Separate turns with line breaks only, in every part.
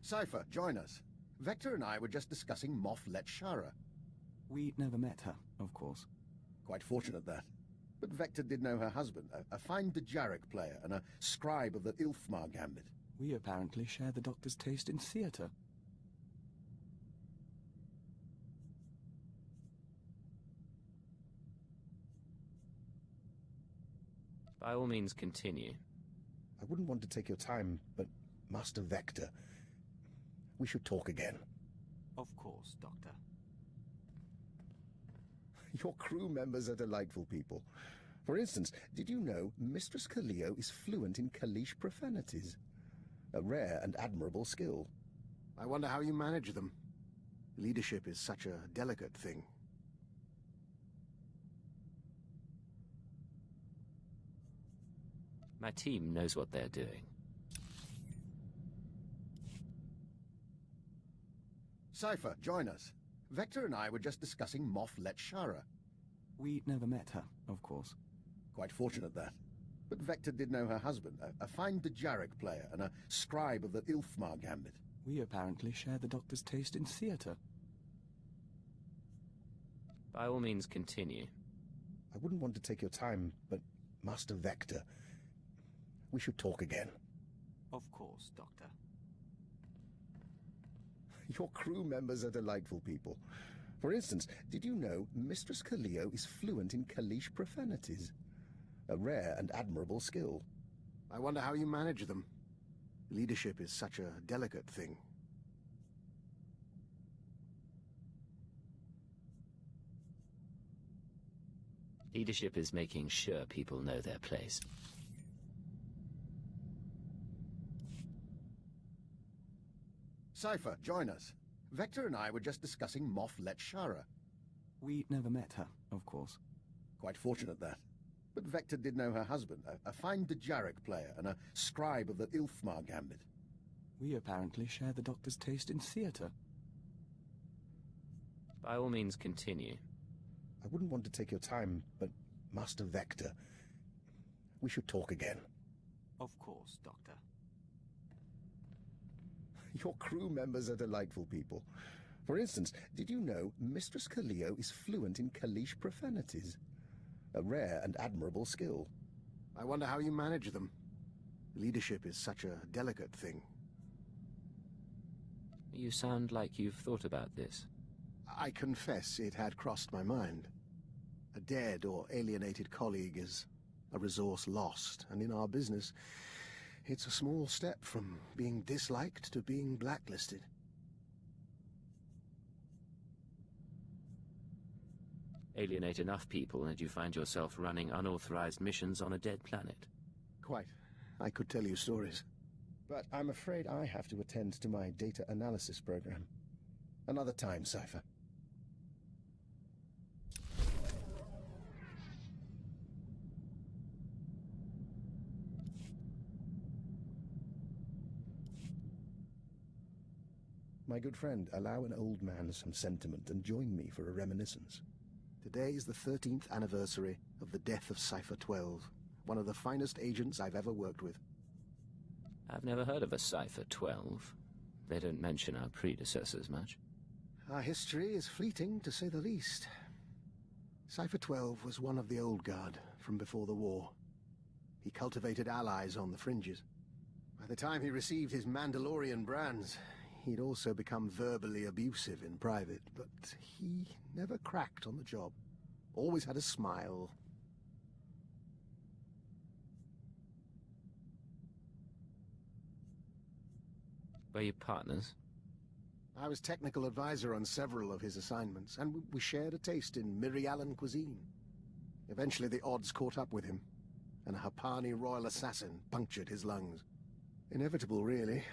Cypher, join us. Vector and I were just discussing Moff Letshara.
We'd never met her, of course.
Quite fortunate, that. But Vector did know her husband, a fine Djarik player and a scribe of the Ilfmar Gambit.
We apparently share the Doctor's taste in theatre.
By all means, continue.
I wouldn't want to take your time, but Master Vector, we should talk again.
Of course, Doctor.
Your crew members are delightful people. For instance, did you know Mistress Kaliyo is fluent in Kalish profanities? A rare and admirable skill.
I wonder how you manage them. Leadership is such a delicate thing.
My team knows what they're doing.
Cypher, join us. Vector and I were just discussing Moff Letshara.
We'd never met her, of course.
Quite fortunate, that. But Vector did know her husband, a fine Djarik player and a scribe of the Ilfmar Gambit.
We apparently share the Doctor's taste in theatre.
By all means, continue.
I wouldn't want to take your time, but Master Vector, we should talk again.
Of course, Doctor.
Your crew members are delightful people. For instance, did you know Mistress Kaliyo is fluent in Kalish profanities? A rare and admirable skill.
I wonder how you manage them. Leadership is such a delicate thing.
Leadership is making sure people know their place.
Cypher, join us. Vector and I were just discussing Moff Letshara.
We'd never met her, of course.
Quite fortunate, that. But Vector did know her husband, a fine Djarik player and a scribe of the Ilfmar Gambit.
We apparently share the Doctor's taste in theatre.
By all means, continue.
I wouldn't want to take your time, but Master Vector, we should talk again.
Of course, Doctor.
Your crew members are delightful people. For instance, did you know Mistress Kaliyo is fluent in Kalish profanities? A rare and admirable skill.
I wonder how you manage them. Leadership is such a delicate thing.
You sound like you've thought about this.
I confess it had crossed my mind. A dead or alienated colleague is a resource lost, and in our business, it's a small step from being disliked to being blacklisted.
Alienate enough people and you find yourself running unauthorized missions on a dead planet.
Quite. I could tell you stories.
But I'm afraid I have to attend to my data analysis program. Another time, Cypher. My good friend, allow an old man some sentiment and join me for a reminiscence.
Today is the 13th anniversary of the death of Cypher 12, one of the finest agents I've ever worked with.
I've never heard of a Cypher 12. They don't mention our predecessors much.
Our history is fleeting, to say the least. Cypher 12 was one of the old guard from before the war. He cultivated allies on the fringes. By the time he received his Mandalorian brands, he'd also become verbally abusive in private, but he never cracked on the job. Always had a smile.
Were you partners?
I was technical advisor on several of his assignments, and we shared a taste in Mirialan cuisine. Eventually the odds caught up with him, and a Hapani royal assassin punctured his lungs. Inevitable, really.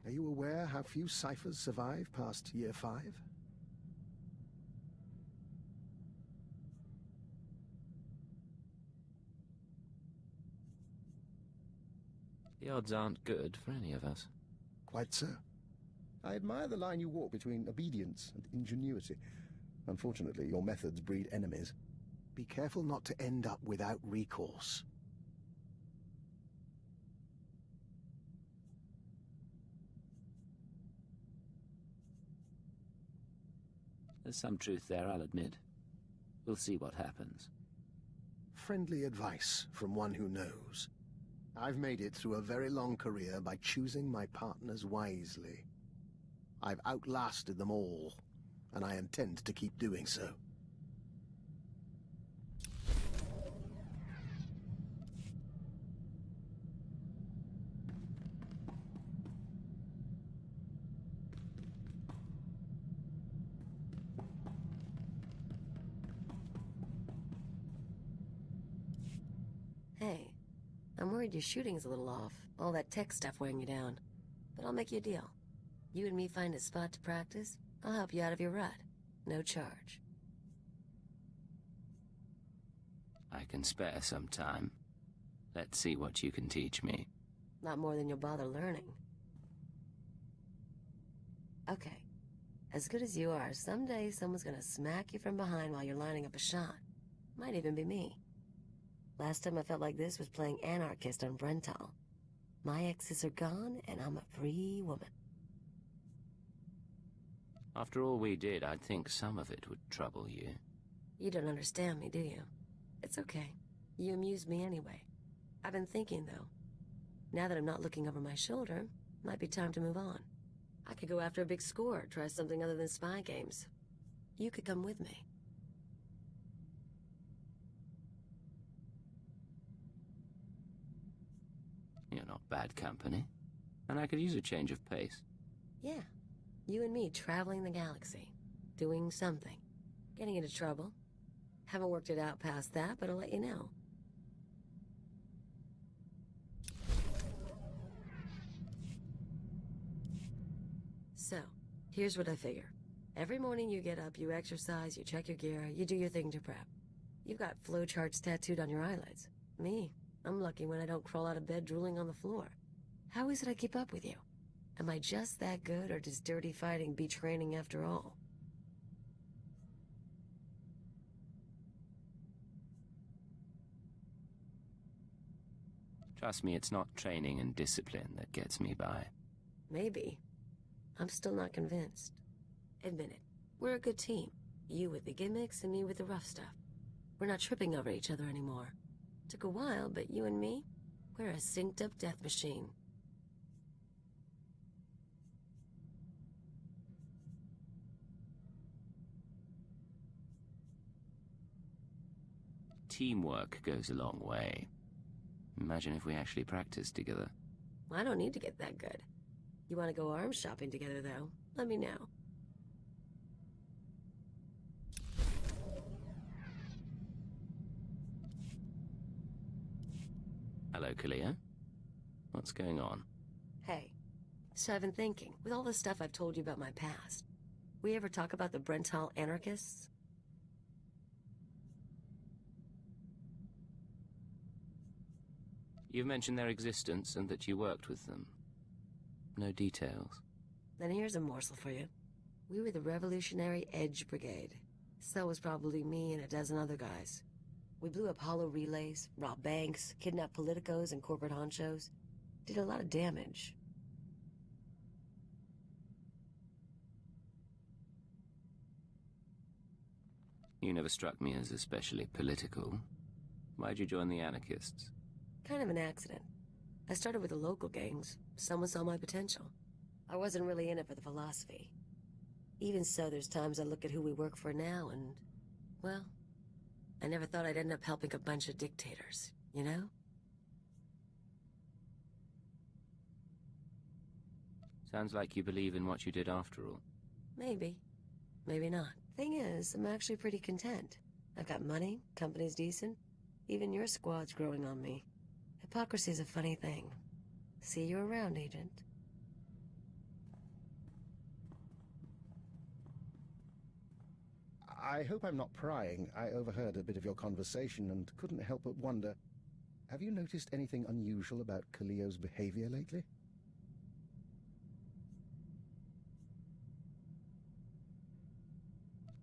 Are you aware how few ciphers survive past year 5?
The odds aren't good for any of us.
Quite so.
I admire the line you walk between obedience and ingenuity. Unfortunately, your methods breed enemies.
Be careful not to end up without recourse.
There's some truth there, I'll admit. We'll see what happens.
Friendly advice from one who knows. I've made it through a very long career by choosing my partners wisely. I've outlasted them all, and I intend to keep doing so.
Hey, I'm worried your shooting's a little off. All that tech stuff weighing you down. But I'll make you a deal. You and me find a spot to practice, I'll help you out of your rut. No charge.
I can spare some time. Let's see what you can teach me.
Not more than you'll bother learning. Okay. As good as you are, someday someone's gonna smack you from behind while you're lining up a shot. Might even be me. Last time I felt like this was playing anarchist on Brental. My exes are gone, and I'm a free woman.
After all we did, I'd think some of it would trouble you.
You don't understand me, do you? It's okay. You amuse me anyway. I've been thinking, though. Now that I'm not looking over my shoulder, might be time to move on. I could go after a big score, try something other than spy games. You could come with me.
You're not bad company, and I could use a change of pace.
Yeah. You and me traveling the galaxy. Doing something. Getting into trouble. Haven't worked it out past that, but I'll let you know. So, here's what I figure. Every morning you get up, you exercise, you check your gear, you do your thing to prep. You've got flowcharts tattooed on your eyelids. Me, I'm lucky when I don't crawl out of bed drooling on the floor. How is it I keep up with you? Am I just that good, or does dirty fighting beat training after all?
Trust me, it's not training and discipline that gets me by.
Maybe. I'm still not convinced. Admit it. We're a good team. You with the gimmicks and me with the rough stuff. We're not tripping over each other anymore. Took a while, but you and me, we're a synced-up death machine.
Teamwork goes a long way. Imagine if we actually practiced together.
I don't need to get that good. You want to go arms shopping together, though? Let me know.
Hello, Kaliyo. What's going on?
Hey, so I've been thinking, with all the stuff I've told you about my past, we ever talk about the Brental anarchists?
You've mentioned their existence and that you worked with them. No details.
Then here's a morsel for you. We were the Revolutionary Edge Brigade. So was probably me and a dozen other guys. We blew up hollow relays, robbed banks, kidnapped politicos and corporate honchos. Did a lot of damage.
You never struck me as especially political. Why'd you join the anarchists?
Kind of an accident. I started with the local gangs. Someone saw my potential. I wasn't really in it for the philosophy. Even so, there's times I look at who we work for now and, well, I never thought I'd end up helping a bunch of dictators, you know?
Sounds like you believe in what you did after all.
Maybe. Maybe not. Thing is, I'm actually pretty content. I've got money, company's decent. Even your squad's growing on me. Hypocrisy's a funny thing. See you around, Agent.
I hope I'm not prying. I overheard a bit of your conversation and couldn't help but wonder, have you noticed anything unusual about Kaliyo's behavior lately?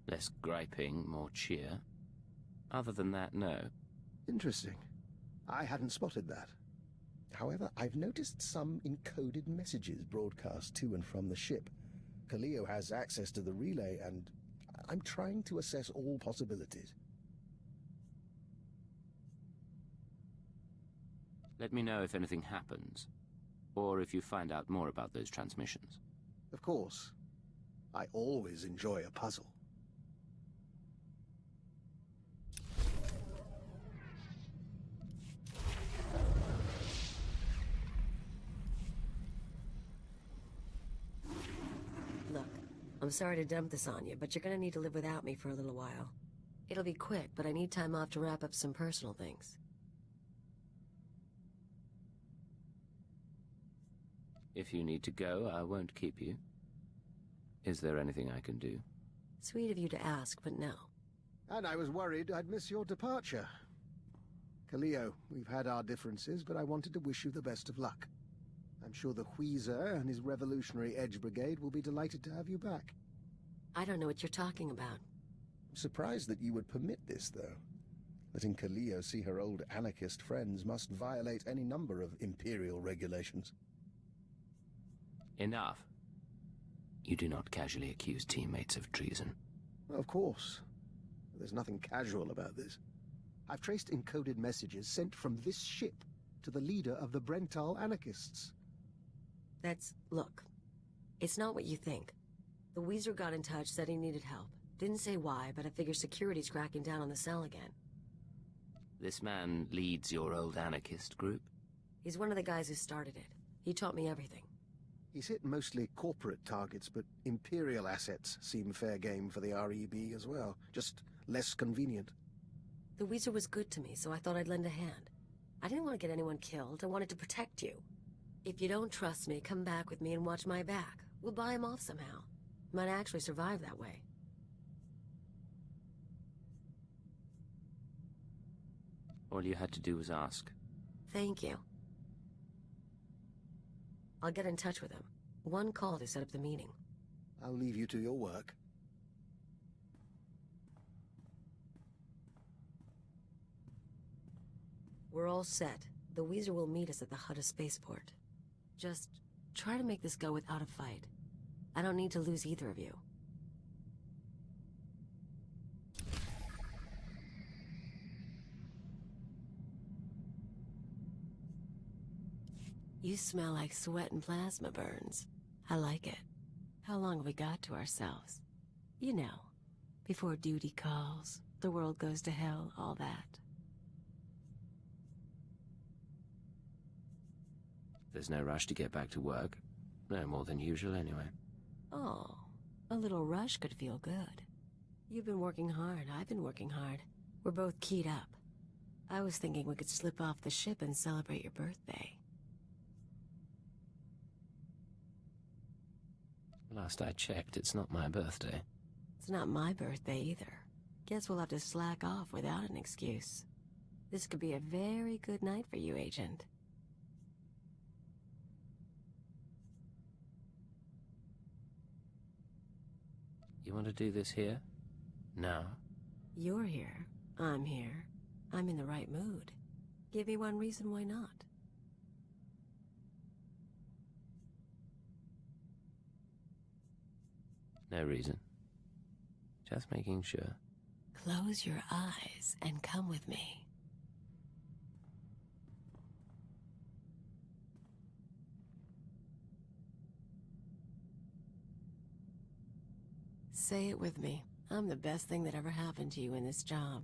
Less griping, more cheer. Other than that, no.
Interesting. I hadn't spotted that.
However, I've noticed some encoded messages broadcast to and from the ship. Kaliyo has access to the relay, and I'm trying to assess all possibilities.
Let me know if anything happens, or if you find out more about those transmissions.
Of course. I always enjoy a puzzle.
Look, I'm sorry to dump this on you, but you're gonna need to live without me for a little while. It'll be quick, but I need time off to wrap up some personal things.
If you need to go, I won't keep you. Is there anything I can do?
Sweet of you to ask, but no.
And I was worried I'd miss your departure. Kaliyo, we've had our differences, but I wanted to wish you the best of luck. I'm sure the Wheezer and his Revolutionary Edge Brigade will be delighted to have you back.
I don't know what you're talking about.
I'm surprised that you would permit this, though. Letting Kaliyo see her old anarchist friends must violate any number of Imperial regulations.
Enough. You do not casually accuse teammates of treason.
Of course. There's nothing casual about this. I've traced encoded messages sent from this ship to the leader of the Brental anarchists.
Look, it's not what you think. The Weezer got in touch, said he needed help. Didn't say why, but I figure security's cracking down on the cell again.
This man leads your old anarchist group?
He's one of the guys who started it. He taught me everything.
He's hit mostly corporate targets, but Imperial assets seem fair game for the REB as well. Just less convenient.
The Weezer was good to me, so I thought I'd lend a hand. I didn't want to get anyone killed. I wanted to protect you. If you don't trust me, come back with me and watch my back. We'll buy him off somehow. Might actually survive that way.
All you had to do was ask.
Thank you. I'll get in touch with him. One call to set up the meeting.
I'll leave you to your work.
We're all set. The Weezer will meet us at the Hutta spaceport. Just try to make this go without a fight. I don't need to lose either of you. You smell like sweat and plasma burns. I like it. How long have we got to ourselves? You know, before duty calls, the world goes to hell, all that.
There's no rush to get back to work. No more than usual, anyway.
Oh, a little rush could feel good. You've been working hard, I've been working hard. We're both keyed up. I was thinking we could slip off the ship and celebrate your birthday.
Last I checked, it's not my birthday.
It's not my birthday either. Guess we'll have to slack off without an excuse. This could be a very good night for you, Agent.
You want to do this here? Now?
You're here. I'm here. I'm in the right mood. Give me one reason why not.
No reason. Just making sure.
Close your eyes and come with me. Say it with me. I'm the best thing that ever happened to you in this job.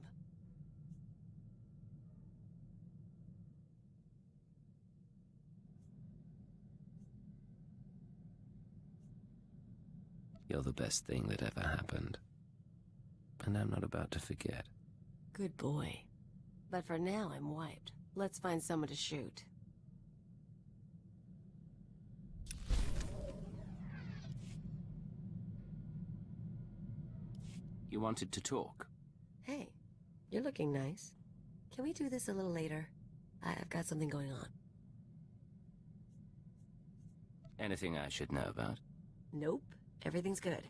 You're the best thing that ever happened. And I'm not about to forget.
Good boy. But for now, I'm wiped. Let's find someone to shoot.
You wanted to talk?
Hey, you're looking nice. Can we do this a little later? I've got something going on.
Anything I should know about?
Nope. Everything's good.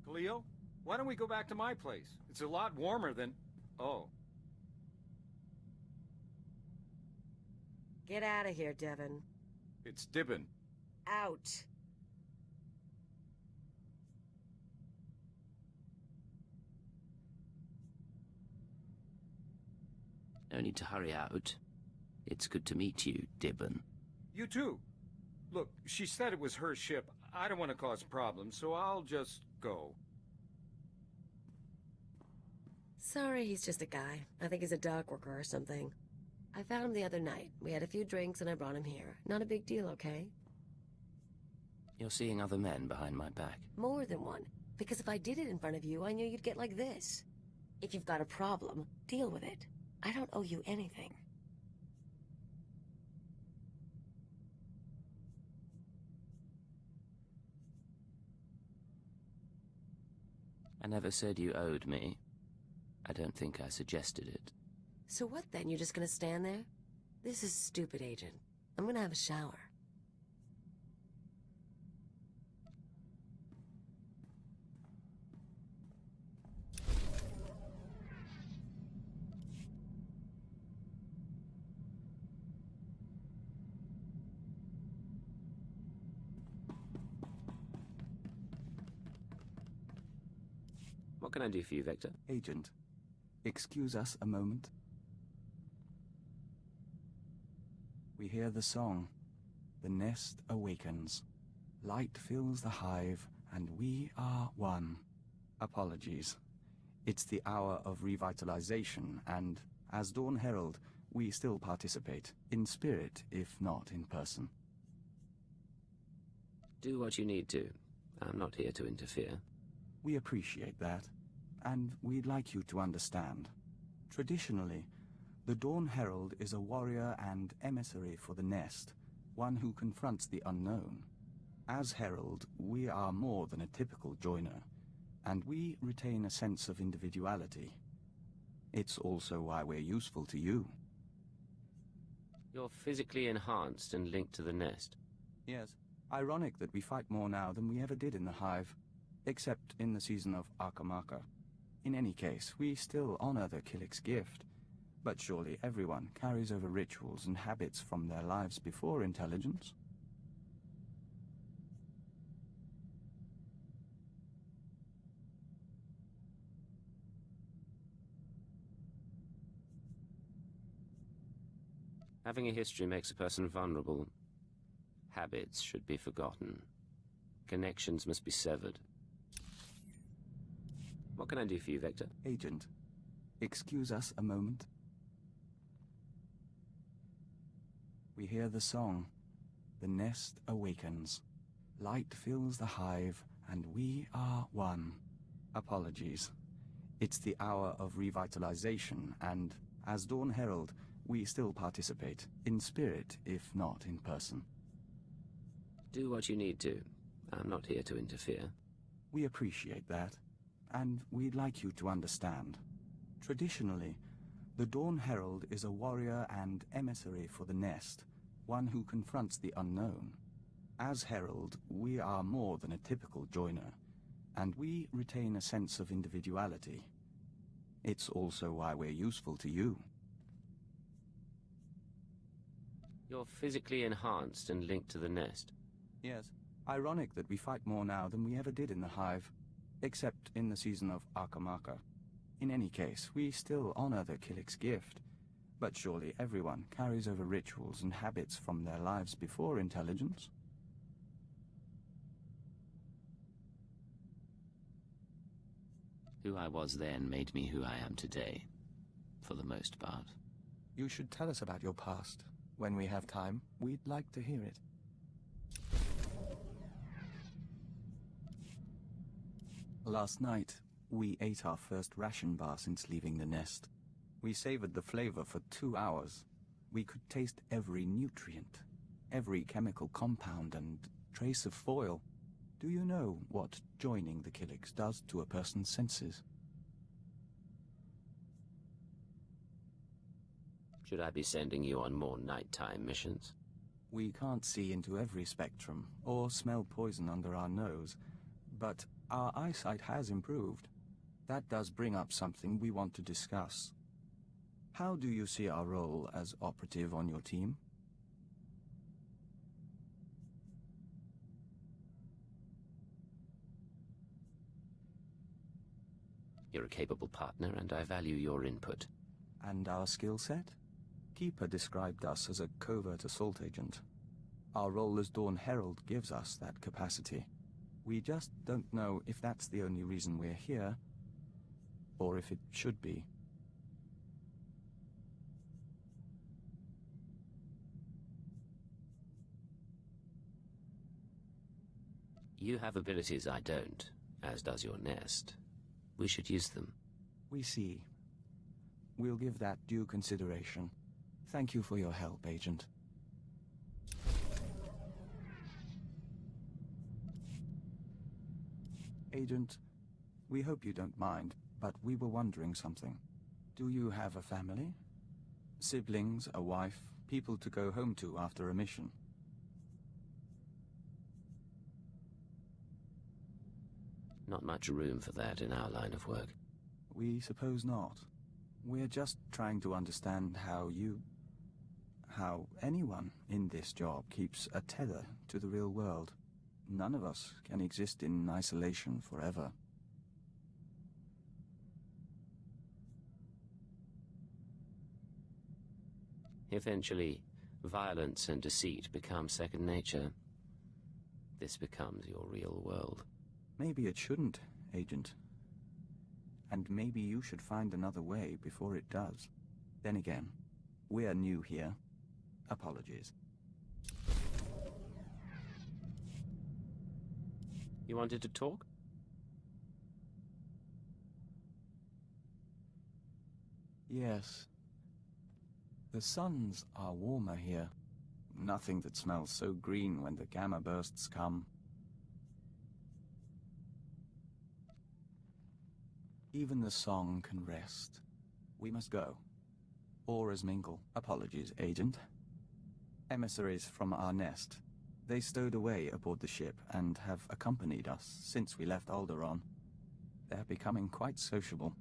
Kaliyo, why don't we go back to my place? It's a lot warmer than... Oh.
Get out of here, Devin.
It's Dibbin.
Out.
No need to hurry out. It's good to meet you, Dibben.
You too. Look, she said it was her ship. I don't want to cause problems, so I'll just go.
Sorry, he's just a guy. I think he's a dock worker or something. I found him the other night. We had a few drinks and I brought him here. Not a big deal, okay?
You're seeing other men behind my back.
More than one. Because if I did it in front of you, I knew you'd get like this. If you've got a problem, deal with it. I don't owe you anything.
I never said you owed me. I don't think I suggested it.
So what then? You're just gonna stand there? This is stupid, Agent. I'm gonna have a shower.
What can I do for you, Vector?
Agent, excuse us a moment. We hear the song. The nest awakens. Light fills the hive, and we are one. Apologies. It's the hour of revitalization, and as Dawn Herald, we still participate, in spirit, if not in person.
Do what you need to. I'm not here to interfere.
We appreciate that, and we'd like you to understand. Traditionally, the Dawn Herald is a warrior and emissary for the nest, one who confronts the unknown. As Herald, we are more than a typical joiner, and we retain a sense of individuality. It's also why we're useful to you.
You're physically enhanced and linked to the nest.
Yes. Ironic that we fight more now than we ever did in the hive, except in the season of Akamaka. In any case, we still honor the Killik's gift, but surely everyone carries over rituals and habits from their lives before intelligence.
Having a history makes a person vulnerable. Habits should be forgotten. Connections must be severed. What can I do for you, Vector?
Agent, excuse us a moment. We hear the song. The nest awakens. Light fills the hive, and we are one. Apologies. It's the hour of revitalization, and as Dawn Herald, we still participate, in spirit, if not in person.
Do what you need to. I'm not here to interfere.
We appreciate that, and we'd like you to understand. Traditionally, the Dawn Herald is a warrior and emissary for the nest, one who confronts the unknown. As Herald, we are more than a typical joiner, and we retain a sense of individuality. It's also why we're useful to you.
You're physically enhanced and linked to the nest.
Yes. Ironic that we fight more now than we ever did in the hive, except in the season of Akamaka. In any case, we still honor the Killik's gift, but surely everyone carries over rituals and habits from their lives before intelligence.
Who I was then made me who I am today, for the most part.
You should tell us about your past. When we have time, we'd like to hear it. Last night, we ate our first ration bar since leaving the nest. We savored the flavor for 2 hours. We could taste every nutrient, every chemical compound and trace of foil. Do you know what joining the Killiks does to a person's senses?
Should I be sending you on more nighttime missions?
We can't see into every spectrum, or smell poison under our nose, but our eyesight has improved. That does bring up something we want to discuss. How do you see our role as operative on your team?
You're a capable partner, and I value your input.
And our skill set? Keeper described us as a covert assault agent. Our role as Dawn Herald gives us that capacity. We just don't know if that's the only reason we're here, or if it should be.
You have abilities I don't, as does your nest. We should use them.
We see. We'll give that due consideration. Thank you for your help, Agent. Agent, we hope you don't mind, but we were wondering something. Do you have a family? Siblings, a wife, people to go home to after a mission?
Not much room for that in our line of work.
We suppose not. We're just trying to understand how anyone in this job keeps a tether to the real world. None of us can exist in isolation forever.
Eventually, violence and deceit become second nature. This becomes your real world.
Maybe it shouldn't, Agent. And maybe you should find another way before it does. Then again, we're new here. Apologies.
You wanted to talk?
Yes. The suns are warmer here. Nothing that smells so green when the gamma bursts come. Even the song can rest. We must go. Oars mingle. Apologies, Agent. Emissaries from our nest. They stowed away aboard the ship and have accompanied us since we left Alderaan. They're becoming quite sociable.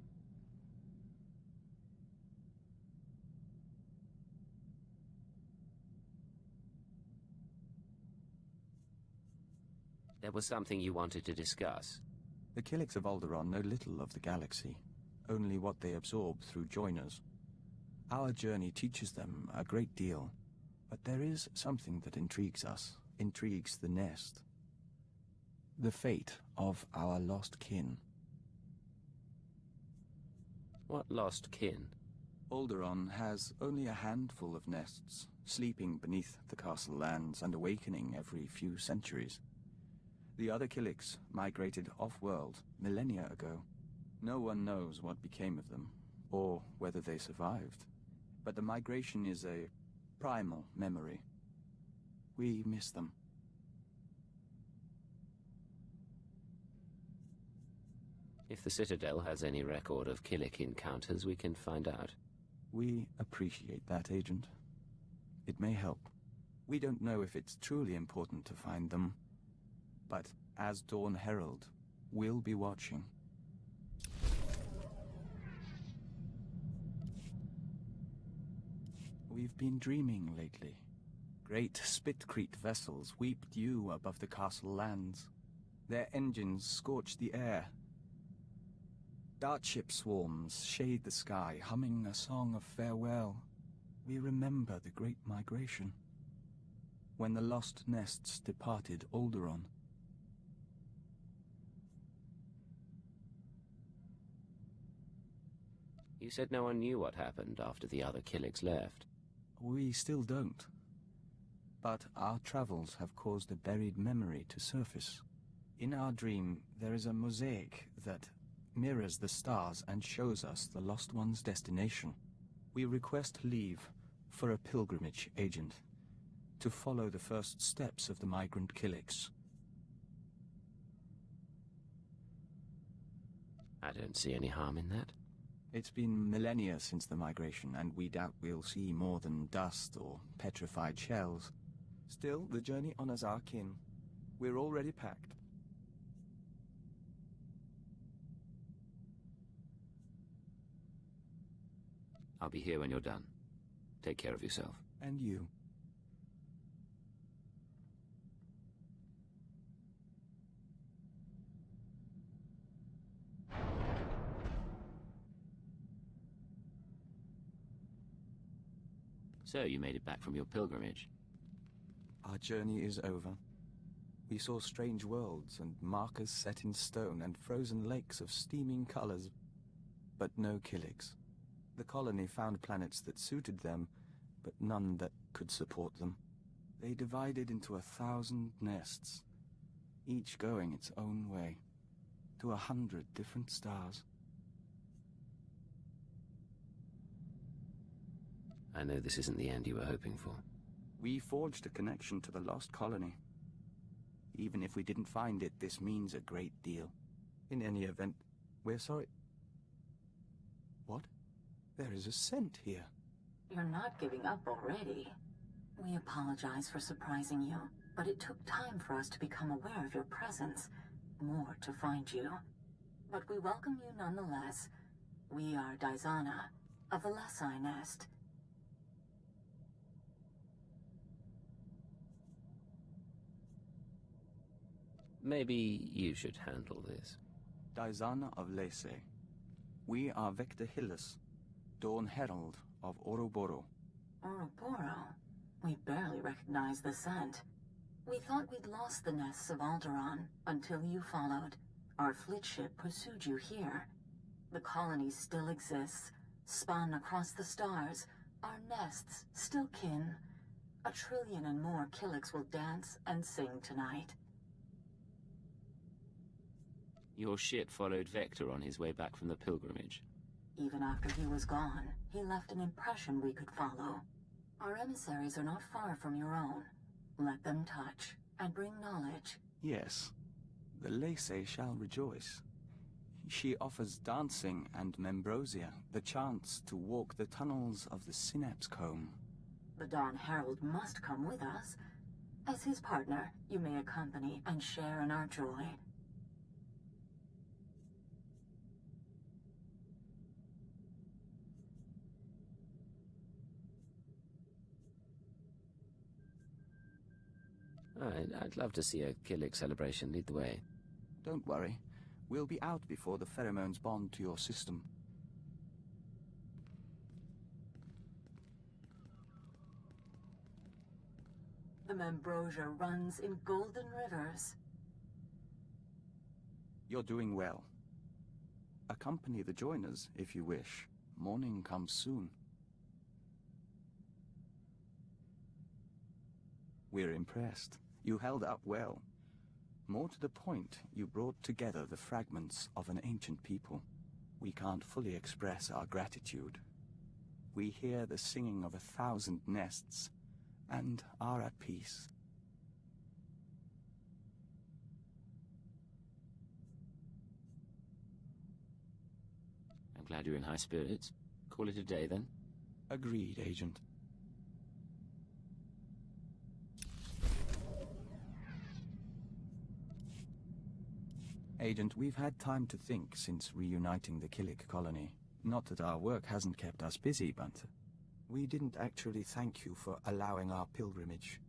There was something you wanted to discuss.
The Killiks of Alderaan know little of the galaxy, only what they absorb through joiners. Our journey teaches them a great deal, but there is something that intrigues us, intrigues the nest. The fate of our lost kin.
What lost kin?
Alderaan has only a handful of nests, sleeping beneath the castle lands and awakening every few centuries. The other Killiks migrated off-world millennia ago. No one knows what became of them, or whether they survived. But the migration is a primal memory. We miss them.
If the Citadel has any record of Killik encounters, we can find out.
We appreciate that, Agent. It may help. We don't know if it's truly important to find them, but as Dawn Herald, we'll be watching. We've been dreaming lately. Great Spitcrete vessels weep dew above the castle lands. Their engines scorch the air. Dartship swarms shade the sky, humming a song of farewell. We remember the Great Migration, when the lost nests departed Alderaan.
You said no one knew what happened after the other Killiks left.
We still don't. But our travels have caused a buried memory to surface. In our dream, there is a mosaic that mirrors the stars and shows us the lost one's destination. We request leave for a pilgrimage, Agent, to follow the first steps of the migrant Killiks.
I don't see any harm in that.
It's been millennia since the migration, and we doubt we'll see more than dust or petrified shells. Still, the journey honors our kin. We're already packed.
I'll be here when you're done. Take care of yourself.
And you.
So you made it back from your pilgrimage.
Our journey is over. We saw strange worlds and markers set in stone and frozen lakes of steaming colors, but no Killiks. The colony found planets that suited them, but none that could support them. They divided into 1,000 nests, each going its own way, to 100 different stars.
I know this isn't the end you were hoping for.
We forged a connection to the lost colony. Even if we didn't find it, this means a great deal. In any event, we're sorry. What? There is a scent here.
You're not giving up already. We apologize for surprising you, but it took time for us to become aware of your presence. More to find you. But we welcome you nonetheless. We are Daizana, of the Lesai Nest.
Maybe you should handle this.
Daizana of Lese. We are Vector Hyllus, Dawn Herald of Oroboro.
Oroboro? We barely recognize the scent. We thought we'd lost the nests of Alderaan until you followed. Our fleet ship pursued you here. The colony still exists, spun across the stars. Our nests still kin. 1 trillion and more Killiks will dance and sing tonight.
Your ship followed Vector on his way back from the pilgrimage.
Even after he was gone, he left an impression we could follow. Our emissaries are not far from your own. Let them touch and bring knowledge.
Yes, the Lese shall rejoice. She offers dancing and Membrosia the chance to walk the tunnels of the Synapse Comb.
The Dawn Herald must come with us. As his partner, you may accompany and share in our joy.
I'd love to see a Killik celebration lead the way.
Don't worry. We'll be out before the pheromones bond to your system.
The Membrosia runs in golden rivers.
You're doing well. Accompany the joiners, if you wish. Morning comes soon. We're impressed. You held up well. More to the point, you brought together the fragments of an ancient people. We can't fully express our gratitude. We hear the singing of 1,000 nests, and are at peace.
I'm glad you're in high spirits. Call it a day, then?
Agreed, Agent. Agent, we've had time to think since reuniting the Killik colony. Not that our work hasn't kept us busy, but we didn't actually thank you for allowing our pilgrimage.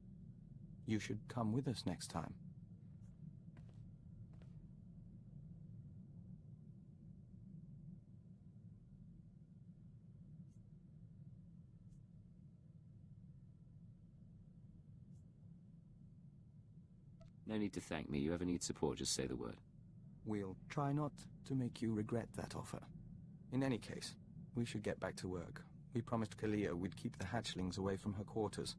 You should come with us next time.
No need to thank me. You ever need support, just say the word.
We'll try not to make you regret that offer. In any case, we should get back to work. We promised Kaliyo we'd keep the hatchlings away from her quarters,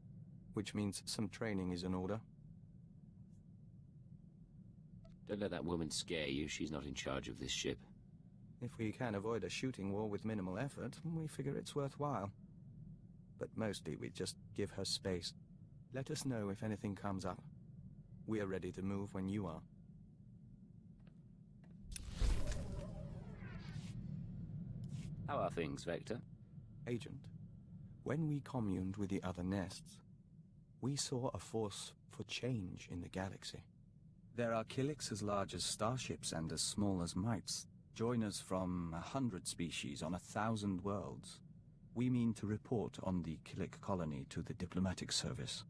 which means some training is in order.
Don't let that woman scare you. She's not in charge of this ship.
If we can avoid a shooting war with minimal effort, we figure it's worthwhile. But mostly we just give her space. Let us know if anything comes up. We're ready to move when you are.
How are things, Vector?
Agent, when we communed with the other nests, we saw a force for change in the galaxy. There are Killiks as large as starships and as small as mites, joiners from 100 species on 1,000 worlds. We mean to report on the Killik colony to the diplomatic service.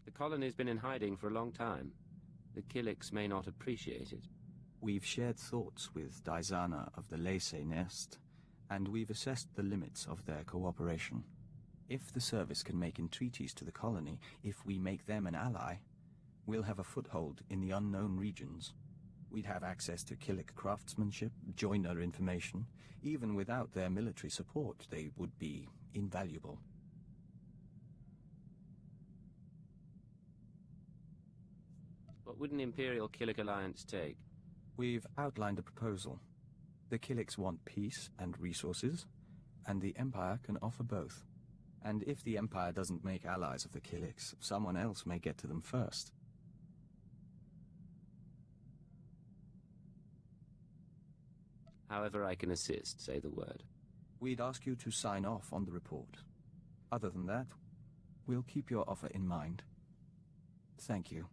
The colony's been in hiding for a long time. The Killiks may not appreciate it.
We've shared thoughts with Daizana of the Lacey Nest, and we've assessed the limits of their cooperation. If the service can make entreaties to the colony, if we make them an ally, we'll have a foothold in the unknown regions. We'd have access to Killik craftsmanship, joiner information. Even without their military support, they would be invaluable.
What would an Imperial Killik alliance take?
We've outlined a proposal. The Killiks want peace and resources, and the Empire can offer both. And if the Empire doesn't make allies of the Killiks, someone else may get to them first.
However I can assist, say the word.
We'd ask you to sign off on the report. Other than that, we'll keep your offer in mind. Thank you.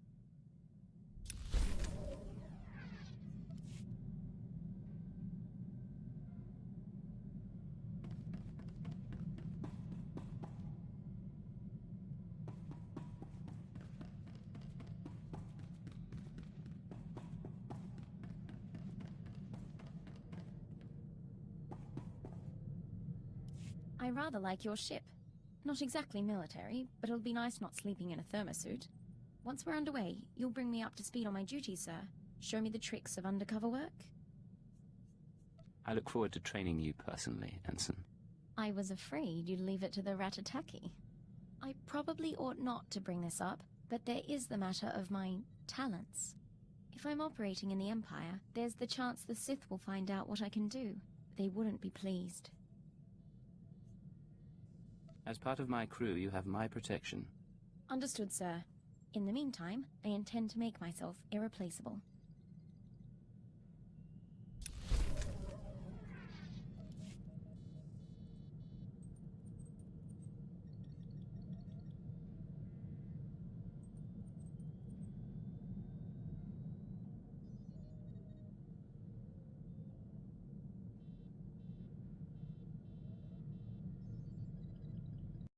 I rather like your ship. Not exactly military, but it'll be nice not sleeping in a thermosuit. Once we're underway, you'll bring me up to speed on my duties, sir. Show me the tricks of undercover work.
I look forward to training you personally, Ensign.
I was afraid you'd leave it to the Ratataki. I probably ought not to bring this up, but there is the matter of my talents. If I'm operating in the Empire, there's the chance the Sith will find out what I can do. They wouldn't be pleased.
As part of my crew, you have my protection.
Understood, sir. In the meantime, I intend to make myself irreplaceable.